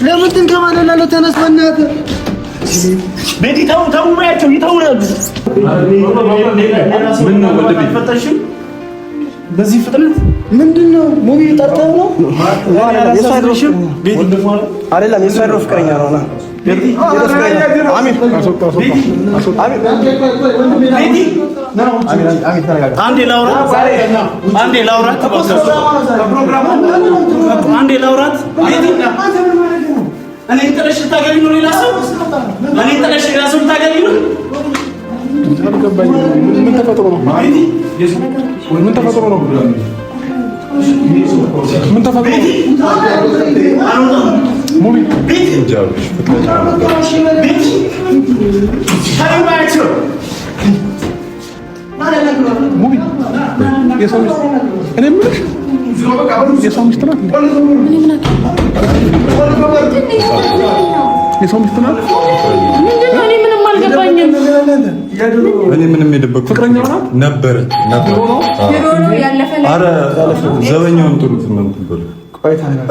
ለምን ትንከባለላለህ? ተነስ በእናትህ ቤቲ። ተው ያቸው ይተውላሉ። ምን ነው ወደዚህ በዚህ ፍጥነት ምንድነው? ሙቪ ጠርተው ነው አይደለም? የእሷ ድሮ ፍቅረኛ ነው። ና አንዴ ላውራት እኔ ጥለሽ ታገኝ ነው ሌላ ሰው እኔ ጥለሽ ሌላ ሰው ታገኝ ነው። ምን ተፈጥሮ ነው? ምን ተፈጥሮ ነው? ምን ተፈጥሮ ነው? ሙሚ የሰው ሚስት እኔ የምልሽ የሰው ሚስት ናት። የሰው ሚስት ናት። ምንድነው? እኔ ምንም አልገባኝም። እኔ ምንም የደበቅኩት ፍቅረኛው ናት ነበር። ኧረ ዘበኛውን ጥሩት ነው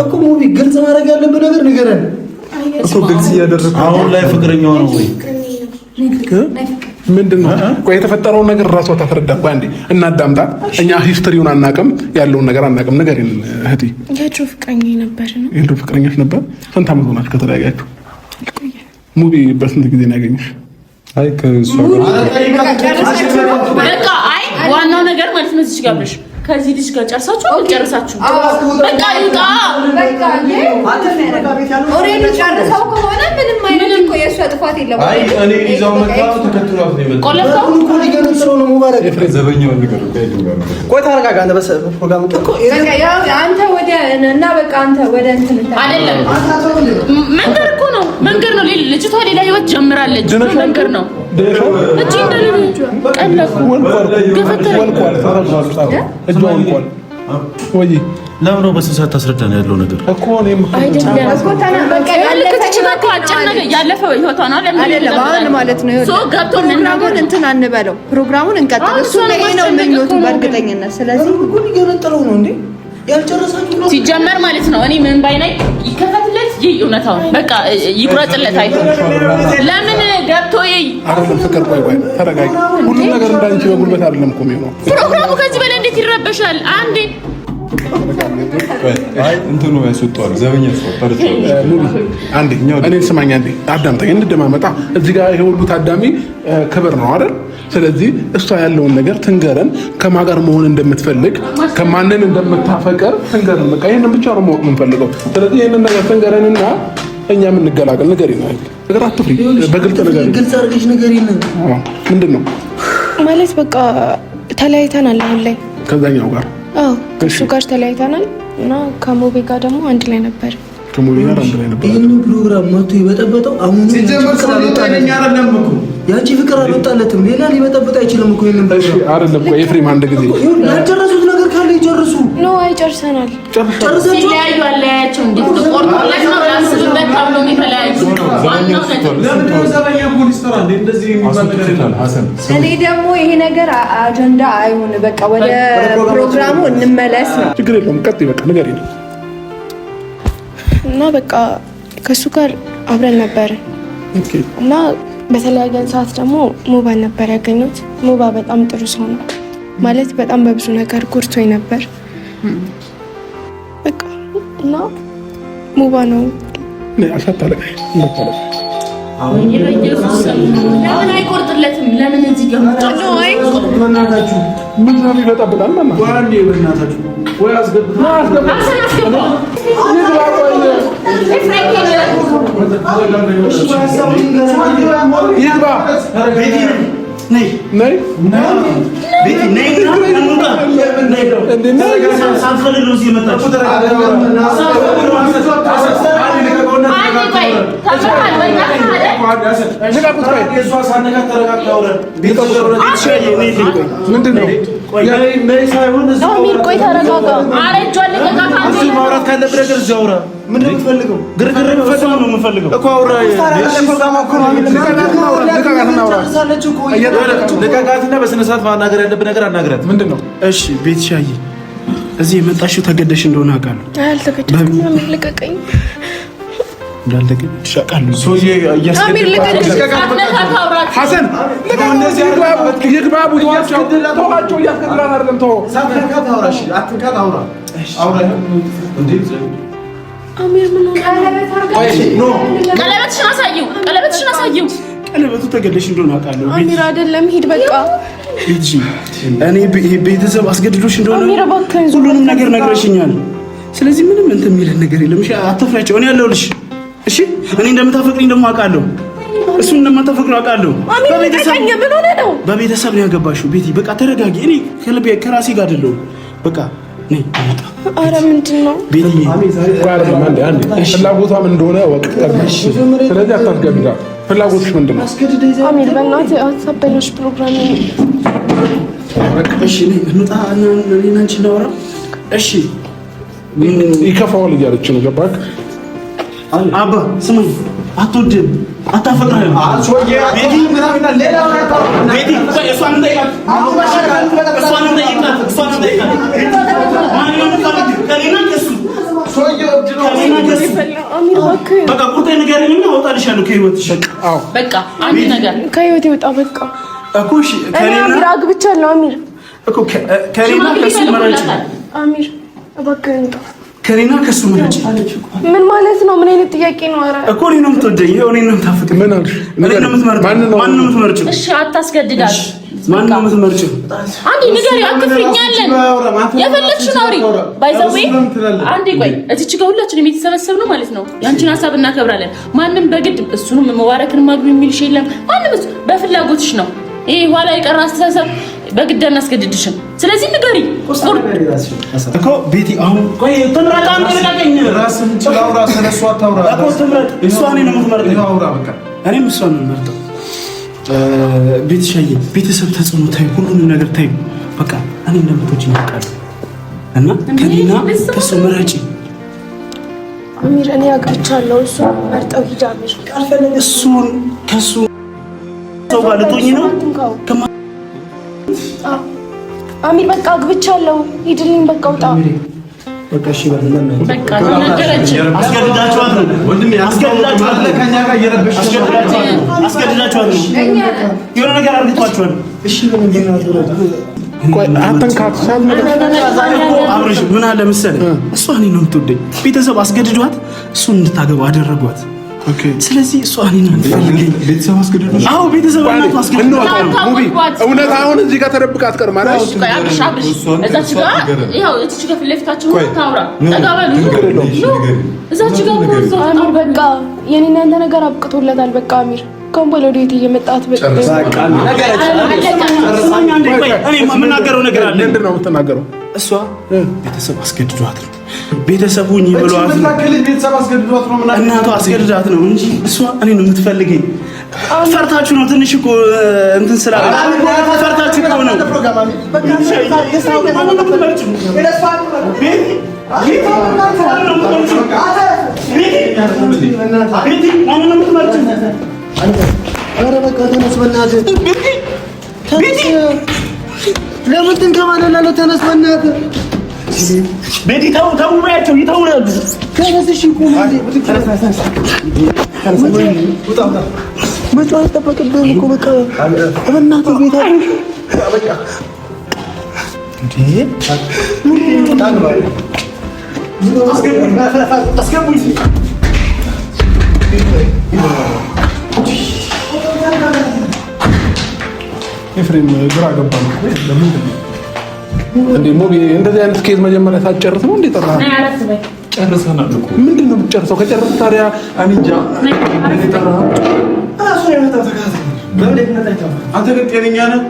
እኮ ሙቪ። ግልጽ ማድረግ ያለብህ ነገር ንገረን እኮ። ግልጽ እያደረግኩ አሁን ላይ ፍቅረኛው ነው ወይ ምንድነው? ቆይ የተፈጠረውን ነገር ራሷ ታስረዳ። ቆይ አንዴ እናዳምጣት። እኛ ሂስትሪውን አናውቅም፣ ያለውን ነገር አናውቅም። ንገሪን እህቴ። የድሮ ፍቅረኛ ነበር ነው? የድሮ ፍቅረኛሽ ነበር? ስንት ዓመት ሆናችሁ ከተለያያችሁ? ሙቪ በስንት ጊዜ ነው ያገኘሽ? አይ ከእሷ በቃ አይ ዋናው ነገር ማለት ነው እዚህ ጋር ብለሽ ከዚህ ልጅ ጋር ጨርሳችሁ አልጨርሳችሁ በቃ ይውጣ። በቃ ኦሬዲ ጨርሰው ከሆነ ምንም አይነት እኮ የእሷ ጥፋት የለም። አይ እኔ ይዛው መጣሁ ተከትሏት ነው የመጣው። ቆለፈው እኮ ሊገርም ነው ሙባረክ። ዘበኛውን ነገር ቆይ ተረጋጋ። አንተ በስ ፕሮግራም እኮ በቃ ያው አንተ ወደ እና በቃ አንተ ወደ እንትን አይደለም መንገር እኮ ነው መንገር ነው። ልጅቷ ሌላ ህይወት ጀምራለች። መንገር ነው እቺ እንደልጅ ቀለፉ ወይ ለምን ነው በስንት ሰዓት ታስረዳን ያለው ነገር እኮ እኔም አይደለም እኮ በቃ ያለፈው ህይወቷ ነው አይደለም ማለት ነው። ሶ ገብቶ ፕሮግራሙን እንትን አንበለው፣ ፕሮግራሙን እንቀጥል። እሱ ላይ ነው ምኞቱ በእርግጠኝነት። ስለዚህ ሁሉ ይገነጥለው ነው እንዴ ያልጨረሳችሁ ነው ሲጀመር ማለት ነው። እኔ ምን ባይናይ ይከፈትለት ይህ እውነታው በቃ ይቁረጥለት። አይቶ ለምን ገብቶ አይደለም ፍቅር። ቆይ ተረጋጊ። ሁሉ ነገር እንዳንቺ በጉልበት አይደለም እኮ የሚሆነው። ፕሮግራሙ ከዚህ በላይ እንዴት ይረበሻል? አንዴ አይ እንትኑ ያስወጣው ዘበኛ ያስወጣው አንዴ እኔ ስማኝ፣ አንዴ አዳምጠኝ፣ እንደማመጣ እዚህ ጋር ይሄ ሁሉ ታዳሚ ክብር ነው አይደል? ስለዚህ እሷ ያለውን ነገር ትንገረን፣ ከማጋር መሆን እንደምትፈልግ ከማንን እንደምታፈቅር ትንገረን። በቃ ይሄንን ብቻ ነው ማወቅ የምንፈልገው። ስለዚህ ይሄንን ነገር ትንገረንና እኛ የምንገላገል ነገር ይናል። ነገር አትፍሪ፣ በግልጽ ነገር ግልጽ አድርገሽ ነገር ይነን ምንድን ነው ማለት በቃ ተለያይተናል አሁን ላይ ከዛኛው ጋር ከሱ ጋር ተለያይተናል እና ከሞቤ ጋር ደግሞ አንድ ላይ ነበር። ከሞቤ ጋር አንድ ላይ ነበር። ይሄን ፕሮግራም መጥቶ ይበጠበጠው። አሁን ያቺ ፍቅር አልወጣለትም። ሌላ ሊበጠበጥ አይችልም እኮ ይሄንን ፕሮግራም አይደለም እኮ ኤፍሬም፣ አንድ ጊዜ ያልጨረሱት ነገር ካለ ይጨርሱ። ኖ አይጨርሰናል። ጨርሳችሁ ሲለያዩ አለያቸው እንዴት ነው ቆርጦለት ነው ያስብበት ተብሎ ነው የተለያዩ። እኔ ደግሞ ይሄ ነገር አጀንዳ አይሁን፣ በቃ ወደ ፕሮግራሙ እንመለስ ነው። ችግር የለውም። ቀጥይ በቃ ንገሪኝ። እና በቃ ከሱ ጋር አብረን ነበር እና በተለያየን ሰዓት ደግሞ ሙባን ነበር ያገኙት። ሙባ በጣም ጥሩ ሰው ነው ማለት በጣም በብዙ ነገር ጎድቶኝ ነበር በቃ እና ሙባ ነው አሳታለቀኝ እንደታለቀ ለምን አይቆርጥለትም? ለምን እዚህ ጋር ነው? አይ በእናታችሁ ምን ነው ይበጣበጣል? ማማ ዋንዴ በእናታችሁ ወይ አስገብታ ምንድን ነው? ተረጋጋ። አረጃለ ከካካ እዚህ ማውራት ካለብህ ነገር እዚህ አውራ። ምንድን ነው የምትፈልገው? ግርግር ነው የምፈልገው እኮ አውራ። ልቀቃትና በስነ ስርዓት ማናገር ያለብህ ነገር አናግራት። ምንድን ነው? እሺ ቤት ሻይ እዚህ የመጣሽው ተገደሽ እንደሆነ አውቃለሁ። አልተገደሽኩም። አሚር ልቀቀኝ። እንዳልተገደሽ አውቃለሁ። ሶዬ አሚር ልቀቀኝ። ሐሰን እንደዚህ ይግባቡ። ተዋቸው። እያስገድላን አይደለም። ተው ሳትንካት አውራ። እሺ አትንካት አውራ። አውራ እንዴ አሚር ምን ሆነ? ቀለበትሽን አሳየው። ቀለበትሽን አሳየው። ቀለበቱ ተገደሽ እንደሆነ አውቃለሁ። አሚር አይደለም ሂድ በቃ። እጂ እኔ ቤተሰብ አስገድዶሽ እንደሆነ አሚር እባክህን ሁሉንም ነገር ነግረሽኛል። ስለዚህ ምንም እንትን የሚልህ ነገር የለም። እሺ አትፍራቸው። እኔ ያለሁልሽ። እሺ እኔ እንደምታፈቅሪኝ ደግሞ አውቃለሁ። እሱን እንደማታፈቅረው አውቃለሁ። በቤተሰብ ምን ሆነ ነው? በቤተሰብ ነው ያገባሽው። ቤቲ በቃ ተረጋጊ። እኔ ከልቤ ከራሴ ጋር አይደለሁም። በቃ ነይ አመጣ። ኧረ ምንድን ነው ቤቲ? ፍላጎቷ ምን እንደሆነ ወቅ። ስለዚህ አታስገድዳ። ፍላጎትሽ ምንድን ነው? አሚር በእናትህ አትሳበላሽ ፕሮግራም። እሺ ነይ እንውጣ እና እኔና አንቺ እናውራ። እሺ ይከፋዋል እያለች ነው። ገባክ? አባ ስማኝ፣ አትወድም አታፈቅርህም። ቤቲ ምናምን ሌላ ቤቲ እሷን ጠይቃት። በቃ ቁርጤን ንገረኝና አወጣልሻለሁ ከህይወትሽ። በቃ አንድ ነገር ከህይወት ይወጣ በቃ እኮ። እሺ ከኔና አግብቻለሁ አሚር እኮ ከኔና ከሱ መረጭ። አሚር እባክህን ውጣ። ከኔና ከሱ መረጭ። ምን ማለት ነው? ምን አይነት ጥያቄ ነው? ኧረ እኮ እኔ ነው የምትወደኝ፣ እኔ ነው የምታፈቅረኝ። ምን አልሽ? ማን ነው የምትመርጪው? እሺ አታስገድዳት። ማን ነው የምትመርጪው? አንዴ ንገሪ። አትፍሪኛለን። የፈለግሽውን አውሪ። ባይዘዌ አንዴ ቆይ። እዚች ጋር ሁላችንም የተሰበሰብነው ማለት ነው ያንቺን ሀሳብ እናከብራለን። ማንም በግድ እሱንም መባረክን ማግቢ የሚልሽ የለም። ማንም እሱ በፍላጎትሽ ነው። ይሄ ኋላ የቀረ አስተሳሰብ በግድ እናስገድድሽም። ስለዚህ ንገሪ እኮ ቤቲ። አሁን ቆይ ተምራጣ አንተለቀኝ። ራስን ጭላው ራስን እሷ አታውራ እኮ ተምራጥ። እሷ እኔን ነው የምትመርጠው። አውራ በቃ እኔም እሷን ነው የምመርጠው። ቤት ሻይ ቤተሰብ ተጽዕኖ ታይ፣ ሁሉንም ነገር ታይ። በቃ እኔ እንደምትወጂኝ አውቃለሁ እና ከኔና ከሱ ምረጪ። አሚር እኔ አግብቻለሁ። እሱ መርጠው ሂድ አሚር። እሱን ከሱ ሰው ጋር ልትሆኚ ነው? አሚር በቃ አግብቻለሁ። ሂድልኝ በቃ ውጣ። በቃ እሺ በለና በቃ ነገረች። አስገድዳችኋት ነው ወንድሜ፣ አስገድዳችኋት ነው። ከኛ ጋር እየረበሽ አስገድዳችኋት ነው። የሆነ ነገር አድርጋችኋል። እሺ ቆይ አትንካት። አብረሽ ምን አለ መሰለህ፣ እሷ እኔን ነው የምትወደኝ። ቤተሰብ አስገድዷት እሱን እንድታገባ አደረጓት። ኦኬ ስለዚህ እሷ እኔን ነው የምትፈልገኝ። ቤተሰብ አስገድዷት? አዎ ቤተሰብ እናቷ አስገድዷት። እውነት አሁን እዚህ ጋር ተደብቃ አትቀርም ማለት ነው። ቆይ አብርሽ እዛች ጋር ይኸው እዚች ጋር ፊት ለፊታችሁ ታውራ ተጋባሉ። እዛች ጋር አሚር በቃ የኔና ያንተ ነገር አብቅቶለታል። በቃ አሚር ከአሁን በኋላ ወደ ቤት እየመጣት እኔ የምናገረው ነገር አለ። ምንድን ነው የምትናገረው? እሷ ቤተሰብ አስገድዷት ነው። ቤተሰቡ ይብሏት ነው። ቤተሰብ አስገድዷት ነው። እናቷ አስገድዳት ነው እንጂ እሷ እኔ ነው የምትፈልገኝ። ፈርታችሁ ነው ትንሽ እኮ እንትን ስላለ ፈርታችሁ እኮ ነው። ኧረ በቃ ተነስ በእናትህ። ለምን ትንከባለላለህ? ተነስ በእናትህ። ቤቲ ተው ተው በያቸው ይተውናሉ። ተነስ እሺ። መጫወት አይጠበቅብህም እኮ በቃ በእናትህ ቤት አስገቡኝ። ኤፍሬም ግራ ገባ ነው። ለምንድን ነው እንዴ ሞቢ እንደዚህ አይነት ኬዝ መጀመሪያ ሳትጨርስ ነው እንዴ ጠራህ? ጨርሰናል እኮ። ምንድን ነው የምትጨርሰው? ከጨረስክ ታዲያ እኔ እንጃ። አንተ ግን ጤነኛ ነህ?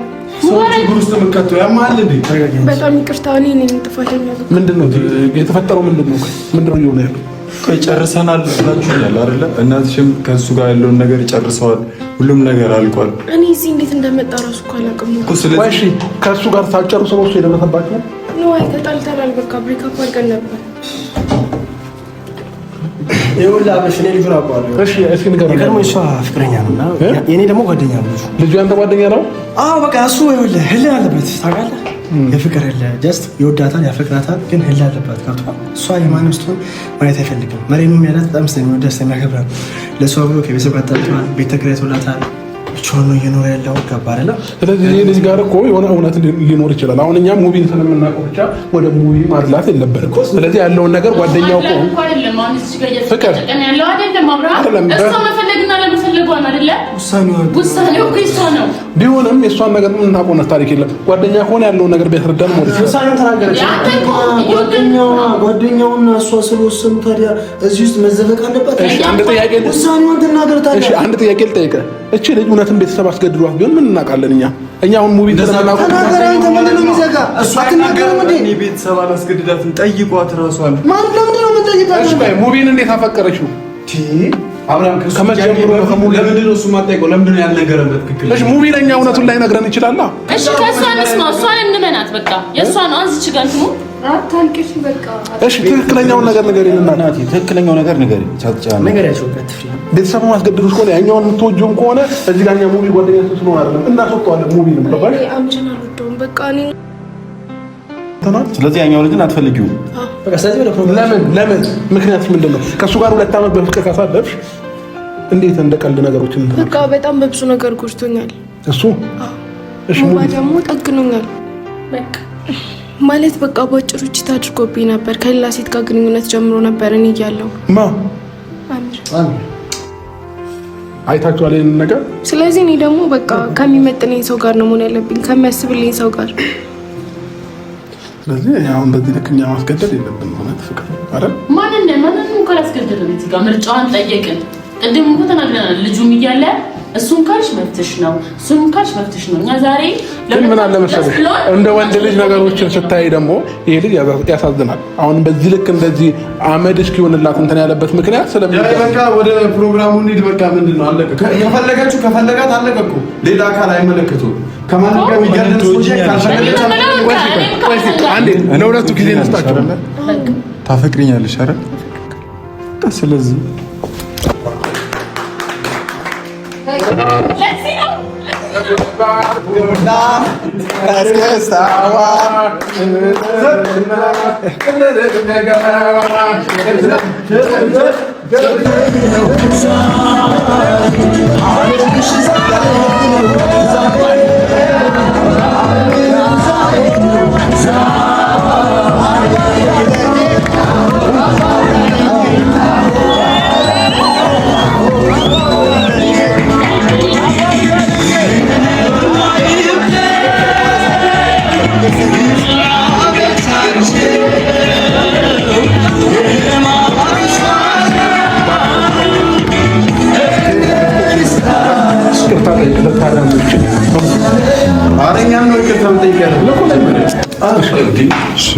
ሰው ችግር ውስጥ የምትከተው ያማል እንዴ? በጣም ይቅርታ። እኔ ነኝ ጥፋተኛ። ምንድን ነው የተፈጠረው? ምንድን ነው እየሆነ ያለው? ቆይ ጨርሰናል ብላችሁኛል አይደለ? እናትሽም ከእሱ ጋር ያለውን ነገር ጨርሰዋል። ሁሉም ነገር አልቋል። እኔ እዚህ እንዴት እንደመጣ እራሱ እኮ አላውቅም እኮ። እሺ ከእሱ ጋር ሳትጨርሱ ነው እሱ የደረሰባችሁ? ነው ተጣልተናል። በቃ ብሬክአፕ አድርገን ነበር። ይኸውልህ አብረሽ እኔ ልጁን አውቀዋለሁ። እሺ እስኪ ንገረኝ። የቀድሞ እሷ ፍቅረኛ ነውና የኔ ደግሞ ጓደኛ ነው። ልጁ ያንተ ጓደኛ ነው? አዎ በቃ እሱ ይኸውልህ ህልህ አለበት ታውቃለህ። የፍቅር ህልህ ጀስት ይወዳታል፣ ያፈቅራታል፣ ግን ህልህ አለባት ገብቶሃል። እሷ የማንም ስትሆን ማየት አይፈልግም። መሬም ያላት በጣም ስለሚወዳት ስለሚያከብራት ለእሷ ብሎ ከቤተሰብ ጋር ተጣልቷል። ቤት ተከራይቶላታል። ብቻውን ነው እየኖረ ያለው ገባ አይደለ? ስለዚህ ይህ ልጅ ጋር እኮ የሆነ እውነት ሊኖር ይችላል። አሁን እኛ ሙቪን ስለምናውቀው ብቻ ወደ ሙቪ ማድላት የለበትም። ስለዚህ ያለውን ነገር ጓደኛው እኮ ፍቅር ቢሆንም የእሷን ነገር የምናውቀው ታሪክ የለም። ጓደኛ ከሆነ ያለውን ነገር ቢያስረዳን ማለት ነው። ጓደኛውና እሷ ስለወሰኑ ታዲያ እዚህ ውስጥ መዘፈቅ አለባት? አንድ ጥያቄ ልጠይቅህ። እቺ ልጅ እውነትን ቤተሰብ አስገድዷት ቢሆን ምን እናውቃለን እኛ? አሁን ሙቪ ተናገር። አንተ ምንድን ነው የሚዘጋ? እሷ አትናገርም እንዴ? እኔ ቤተሰብ አላስገድዳትም። ጠይቋት እራሷን። ማን ለምንድን ነው የምንጠይቃት? እሺ ሙቪን እንዴት አፈቀረችው? አብርሃም ከመጀመሩ ለምንድን ነው እሱ የማትጠይቀው? ለምንድን ነው ያልነገረን? ትክክል። እሺ ሙቪ ለኛ እውነቱን ላይ ነግረን ይችላል። እሺ ከእሷ እንስማ፣ እሷን እንመናት። በቃ የእሷን አንዝች ጋር እንትኑ አታልቅሽ። በቃ እሺ ትክክለኛውን ነገር ንገሪን እናቴ። ትክክለኛው ነገር ንገሪን። ቤተሰቡ ማስገድዱሽ ከሆነ ያኛውን የምትወጂውም ከሆነ እዚህ ጋር እኛ ሙቪ ጓደኛ ስለሆነ አይደለም እናስወጣዋለን። ሙቪ ነው ተባለ። አምጪና አልወደውም በቃ እኔ ስለዚህ ያኛው ልጅን አትፈልጊውም? በቃ ስለዚህ ወደ ፕሮግራም ለምን ምክንያት ምንድን ነው? ከእሱ ጋር 2 ዓመት በፍቅር ካሳለፍሽ እንዴት እንደ ቀልድ ነገሮችን በቃ በጣም በብዙ ነገር ጎድቶኛል እሱ። እሺ ሙባ ደግሞ ጠግኖኛል። በቃ ማለት በቃ በአጭሩ ቺት አድርጎብኝ ነበር። ከሌላ ሴት ጋር ግንኙነት ጀምሮ ነበር እኔ እያለሁ። አሚር አይታችኋል ይሄንን ነገር። ስለዚህ እኔ ደግሞ በቃ ከሚመጥነኝ ሰው ጋር ነው መሆን ያለብኝ፣ ከሚያስብልኝ ሰው ጋር። ስለዚህ አሁን በዚህ ልክ እኛ ማስገደድ የለብንም ማለት ፍቅር አይደል? ማንንም ካላስገደደን እዚህ ጋር ምርጫዋን ጠየቅን። ቅድም እኮ ተናግረናል። ልጁም እያለ እሱን ካልሽ መፍትሽ ነው፣ እሱን ካልሽ መፍትሽ ነው። እኛ ዛሬ ምን አለ መሰለሽ እንደ ወንድ ልጅ ነገሮችን ስታይ ደግሞ ይሄ ልጅ ያሳዝናል። አሁን በዚህ ልክ እንደዚህ አመድ እስኪሆንላት እንትን ያለበት ምክንያት በቃ ወደ ፕሮግራሙ እንሂድ። በቃ ምንድን ነው አለቀ። ከፈለጋት አለቀ እኮ ሌላ አካል አይመለከቱም። ከማን ጋር የሚገርም አንዴ ለሁለቱ ጊዜ ነስታችሁ ታፈቅሪኛለሽ አይደል? ስለዚህ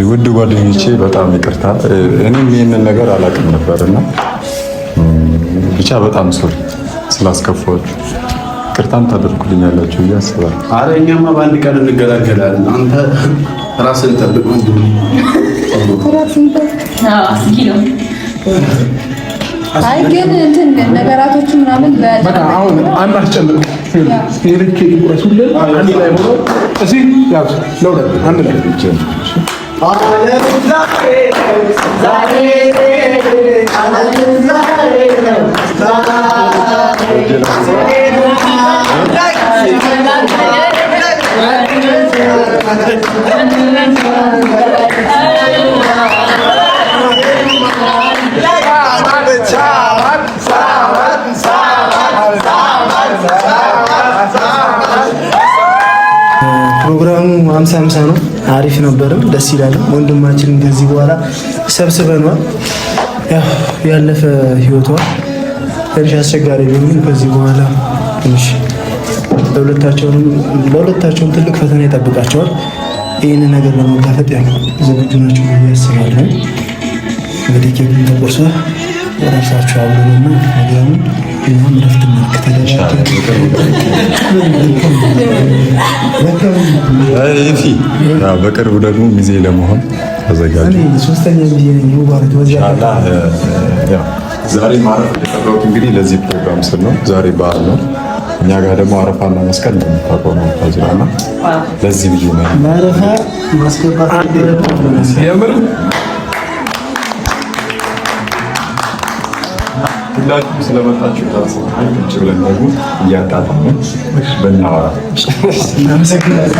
ውድ ጓደኞቼ በጣም ይቅርታ። እኔም ይህንን ነገር አላውቅም ነበርና ብቻ በጣም ሶሪ ስላስከፋችሁ። ይቅርታም ታደርጉልኛላችሁ ብዬ አስባለሁ። ኧረ እኛማ በአንድ ቀን እንገላገላለን። አንተ ራስን ጠብቅ ወንድም። አይ ግን እንትን ነገራቶች ምናምን በቃ አሁን አንድ አስጨንቁ ይልክ ይቁረሱልን አንድ ላይ ሆኖ እዚህ ያዝ ለሁለት አንድ ላይ ፕሮግራሙ 50-50 ነው። አሪፍ ነበርም ደስ ይላል። ወንድማችን ከዚህ በኋላ ሰብስበናል። ያለፈ ህይወቷ ትንሽ አስቸጋሪ ቢሆንም ከዚህ በኋላ ትንሽ ለሁለታቸውም ትልቅ ፈተና ይጠብቃቸዋል። ይህንን ነገር ለመጋፈጥ ዝግጁ ናቸው ብዬ አስባለሁ። እንግዲህ ኬኩን ተቆርሷል። ረፍታችሁ አብረንና ፕሮግራሙ ይሁን ረፍት በቅርቡ ደግሞ ሚዜ ለመሆን ተዘጋጁ። ሶስተኛ ጊዜ ነኝ ሙባረክ ዛሬ ማረፍ የተጠራሁት እንግዲህ ለዚህ ፕሮግራም ስል ነው። ዛሬ በዓል ነው። እኛ ጋር ደግሞ አረፋና መስቀል እንደምታውቀው ነው ታጅራና ለዚህ ብዬ ነው ማረፋ ማስገባት የምር ሁላችሁም ስለመጣችሁ ታስባችሁ ቁጭ ብለን ደግሞ እያጣጣምን በእናወራ እናመሰግናለን።